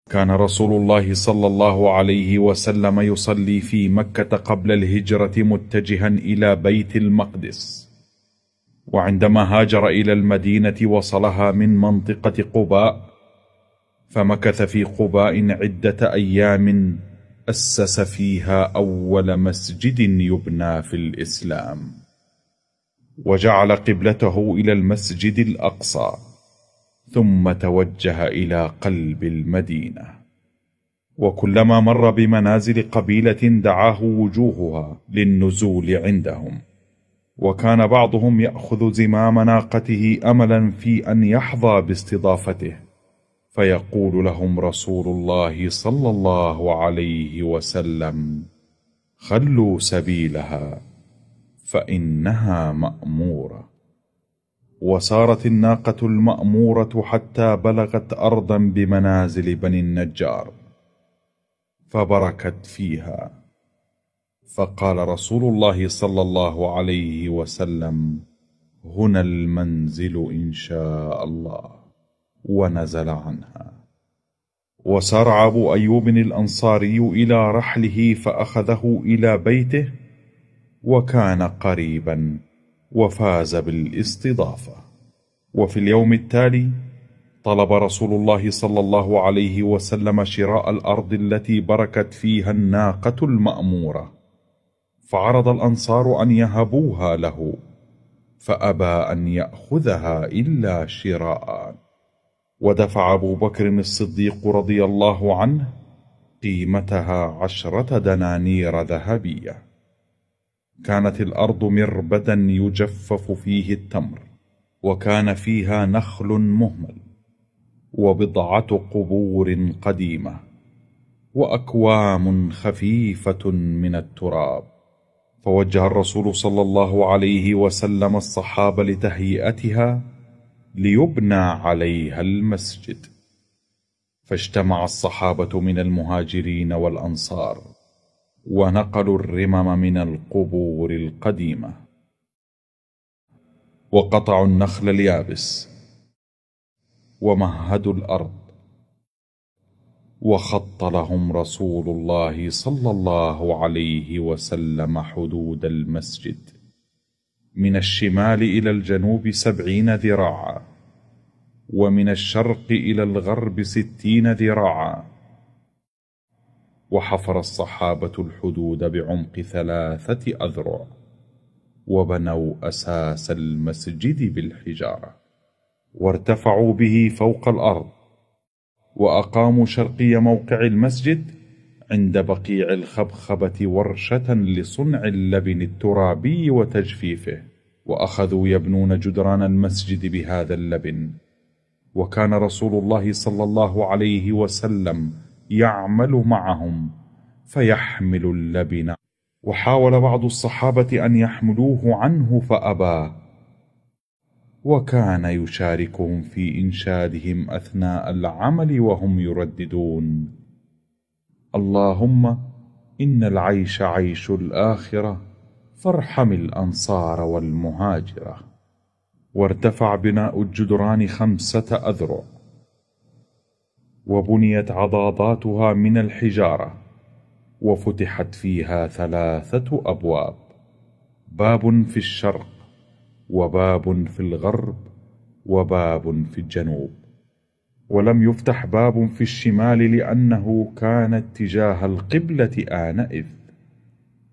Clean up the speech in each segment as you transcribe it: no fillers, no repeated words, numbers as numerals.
كان رسول الله صلى الله عليه وسلم يصلي في مكة قبل الهجرة متجها إلى بيت المقدس، وعندما هاجر إلى المدينة وصلها من منطقة قباء، فمكث في قباء عدة أيام أسس فيها أول مسجد يبنى في الإسلام، وجعل قبلته إلى المسجد الأقصى، ثم توجه إلى قلب المدينة. وكلما مر بمنازل قبيلة دعاه وجوهها للنزول عندهم، وكان بعضهم يأخذ زمام ناقته أملا في أن يحظى باستضافته، فيقول لهم رسول الله صلى الله عليه وسلم: خلوا سبيلها فإنها مأمورة. وسارت الناقة المأمورة حتى بلغت أرضا بمنازل بني النجار، فبركت فيها، فقال رسول الله صلى الله عليه وسلم: هنا المنزل إن شاء الله، ونزل عنها. وسارع أبو أيوب الأنصاري إلى رحله فأخذه إلى بيته، وكان قريبا وفاز بالاستضافة. وفي اليوم التالي طلب رسول الله صلى الله عليه وسلم شراء الأرض التي بركت فيها الناقة المأمورة، فعرض الأنصار أن يهبوها له، فأبى أن يأخذها إلا شراء. ودفع أبو بكر الصديق رضي الله عنه قيمتها 10 دنانير ذهبية. كانت الأرض مربدا يجفف فيه التمر، وكان فيها نخل مهمل، وبضعة قبور قديمة، وأكوام خفيفة من التراب. فوجه الرسول صلى الله عليه وسلم الصحابة لتهيئتها ليبنى عليها المسجد، فاجتمع الصحابة من المهاجرين والأنصار، ونقلوا الرمم من القبور القديمة، وقطعوا النخل اليابس، ومهدوا الأرض، وخط لهم رسول الله صلى الله عليه وسلم حدود المسجد من الشمال إلى الجنوب 70 ذراعا، ومن الشرق إلى الغرب 60 ذراعا. وحفر الصحابة الحدود بعمق 3 أذرع، وبنوا أساس المسجد بالحجارة، وارتفعوا به فوق الأرض، وأقاموا شرقي موقع المسجد عند بقيع الخبخبة ورشة لصنع اللبن الترابي وتجفيفه، وأخذوا يبنون جدران المسجد بهذا اللبن. وكان رسول الله صلى الله عليه وسلم يعمل معهم فيحمل اللبن، وحاول بعض الصحابة أن يحملوه عنه فأبى، وكان يشاركهم في إنشادهم أثناء العمل وهم يرددون: اللهم إن العيش عيش الآخرة، فارحم الأنصار والمهاجرة. وارتفع بناء الجدران 5 أذرع، وبنيت عضاداتها من الحجارة، وفتحت فيها 3 أبواب، باب في الشرق، وباب في الغرب، وباب في الجنوب. ولم يفتح باب في الشمال لأنه كان اتجاه القبلة آنئذ.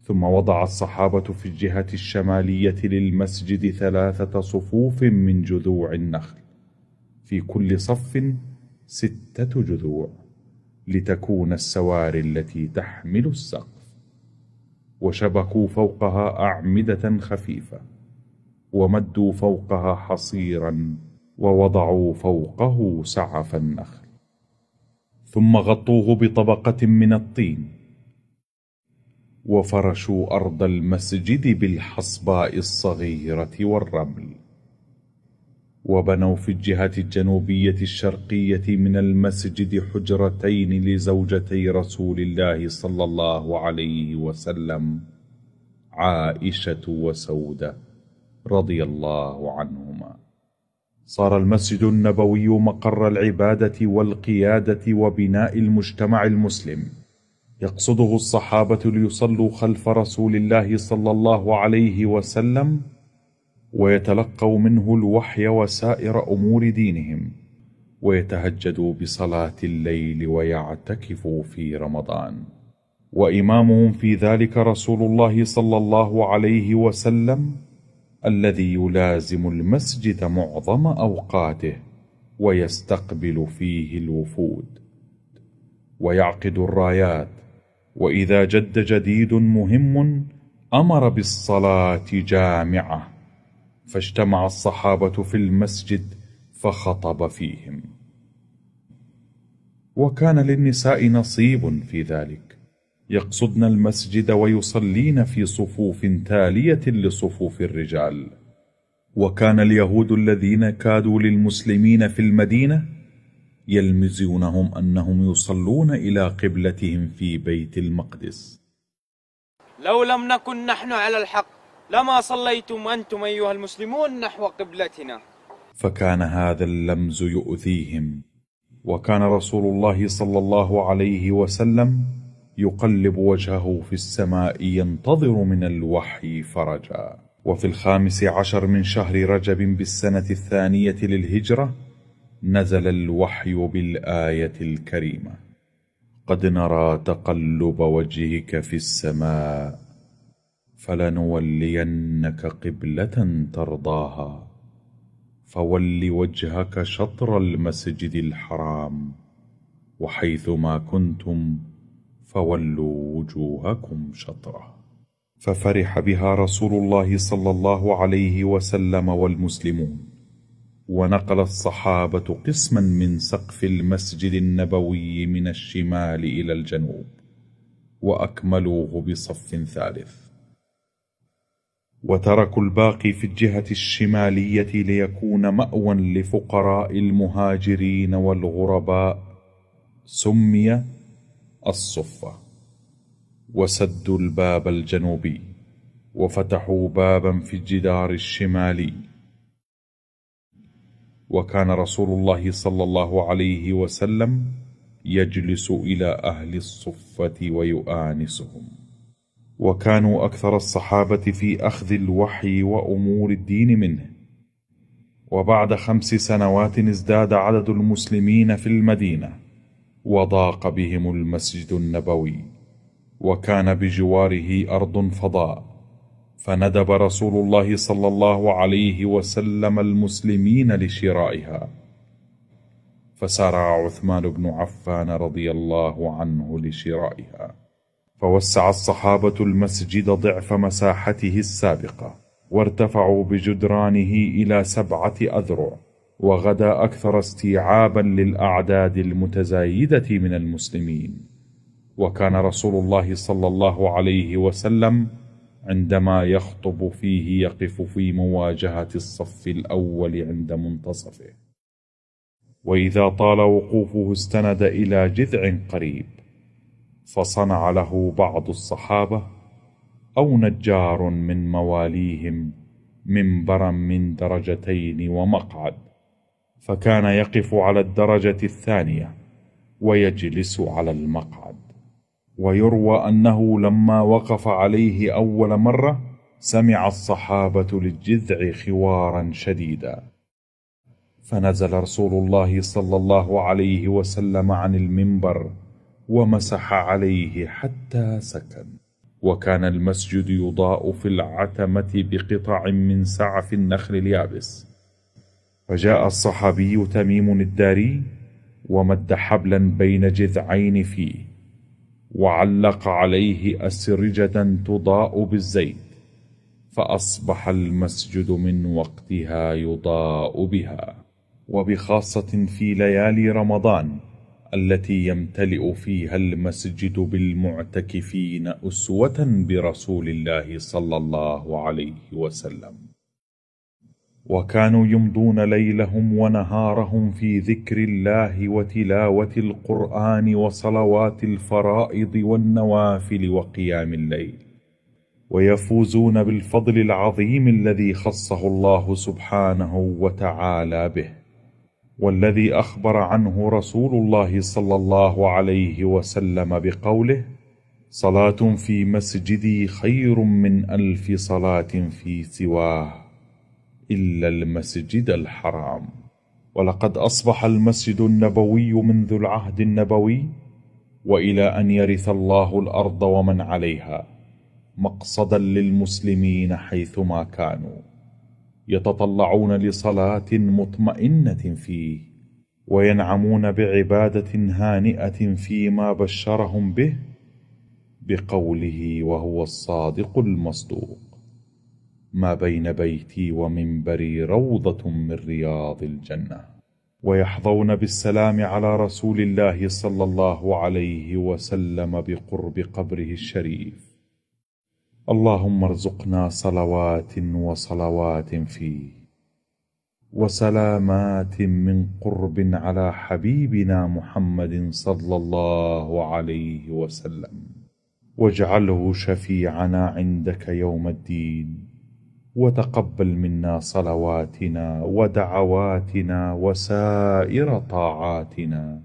ثم وضع الصحابة في الجهة الشمالية للمسجد 3 صفوف من جذوع النخل، في كل صف 6 جذوع، لتكون السواري التي تحمل السقف. وشبكوا فوقها أعمدة خفيفة، ومدوا فوقها حصيرا، ووضعوا فوقه سعف النخل، ثم غطوه بطبقة من الطين، وفرشوا أرض المسجد بالحصباء الصغيرة والرمل. وبنوا في الجهة الجنوبية الشرقية من المسجد حجرتين لزوجتي رسول الله صلى الله عليه وسلم، عائشة وسودة رضي الله عنهما، صار المسجد النبوي مقر العبادة والقيادة وبناء المجتمع المسلم، يقصده الصحابة ليصلوا خلف رسول الله صلى الله عليه وسلم ويتلقوا منه الوحي وسائر أمور دينهم، ويتهجدوا بصلاة الليل ويعتكفوا في رمضان، وإمامهم في ذلك رسول الله صلى الله عليه وسلم الذي يلازم المسجد معظم أوقاته ويستقبل فيه الوفود ويعقد الرايات، وإذا جد جديد مهم أمر بالصلاة جامعة، فاجتمع الصحابة في المسجد فخطب فيهم. وكان للنساء نصيب في ذلك، يقصدن المسجد ويصلين في صفوف تالية لصفوف الرجال. وكان اليهود الذين كادوا للمسلمين في المدينة يلمزونهم أنهم يصلون إلى قبلتهم في بيت المقدس. لو لم نكن نحن على الحق لما صليتم أنتم أيها المسلمون نحو قبلتنا. فكان هذا اللمز يؤذيهم، وكان رسول الله صلى الله عليه وسلم يقلب وجهه في السماء ينتظر من الوحي فرجا. وفي 15 من شهر رجب بالسنة 2 للهجرة نزل الوحي بالآية الكريمة: قد نرى تقلب وجهك في السماء فلنولينك قبلة ترضاها فول وجهك شطر المسجد الحرام وحيثما كنتم فولوا وجوهكم شطره. ففرح بها رسول الله صلى الله عليه وسلم والمسلمون، ونقل الصحابة قسما من سقف المسجد النبوي من الشمال إلى الجنوب، وأكملوه بصف ثالث، وتركوا الباقي في الجهة الشمالية ليكون مأوى لفقراء المهاجرين والغرباء، سمي الصفة. وسدوا الباب الجنوبي وفتحوا بابا في الجدار الشمالي. وكان رسول الله صلى الله عليه وسلم يجلس إلى أهل الصفة ويؤانسهم. وكانوا أكثر الصحابة في أخذ الوحي وأمور الدين منه. وبعد 5 سنوات ازداد عدد المسلمين في المدينة، وضاق بهم المسجد النبوي، وكان بجواره أرض فضاء، فندب رسول الله صلى الله عليه وسلم المسلمين لشرائها، فسارع عثمان بن عفان رضي الله عنه لشرائها، فوسع الصحابة المسجد ضعف مساحته السابقة، وارتفعوا بجدرانه إلى 7 أذرع، وغدا أكثر استيعابا للأعداد المتزايدة من المسلمين. وكان رسول الله صلى الله عليه وسلم عندما يخطب فيه يقف في مواجهة الصف الأول عند منتصفه، وإذا طال وقوفه استند إلى جذع قريب، فصنع له بعض الصحابة أو نجار من مواليهم منبرا من 2 درجات ومقعد، فكان يقف على 2 درجات ويجلس على المقعد. ويروى أنه لما وقف عليه أول مرة سمع الصحابة للجذع خوارا شديدا، فنزل رسول الله صلى الله عليه وسلم عن المنبر ومسح عليه حتى سكن. وكان المسجد يضاء في العتمة بقطع من سعف النخل اليابس، فجاء الصحابي تميم الداري ومد حبلا بين جذعين فيه، وعلق عليه أسرجة تضاء بالزيت، فأصبح المسجد من وقتها يضاء بها، وبخاصة في ليالي رمضان التي يمتلئ فيها المسجد بالمعتكفين أسوة برسول الله صلى الله عليه وسلم. وكانوا يمضون ليلهم ونهارهم في ذكر الله وتلاوة القرآن وصلوات الفرائض والنوافل وقيام الليل. ويفوزون بالفضل العظيم الذي خصه الله سبحانه وتعالى به، والذي أخبر عنه رسول الله صلى الله عليه وسلم بقوله: صلاة في مسجدي خير من 1000 صلاة في سواه إلا المسجد الحرام. ولقد أصبح المسجد النبوي منذ العهد النبوي وإلى أن يرث الله الأرض ومن عليها مقصدا للمسلمين حيثما كانوا، يتطلعون لصلاة مطمئنة فيه، وينعمون بعبادة هانئة فيما بشرهم به بقوله وهو الصادق المصدوق: ما بين بيتي ومنبري روضة من رياض الجنة. ويحظون بالسلام على رسول الله صلى الله عليه وسلم بقرب قبره الشريف: اللهم ارزقنا صلوات وصلوات فيه، وسلامات من قرب على حبيبنا محمد صلى الله عليه وسلم، واجعله شفيعنا عندك يوم الدين، وتقبل منا صلواتنا ودعواتنا وسائر طاعاتنا.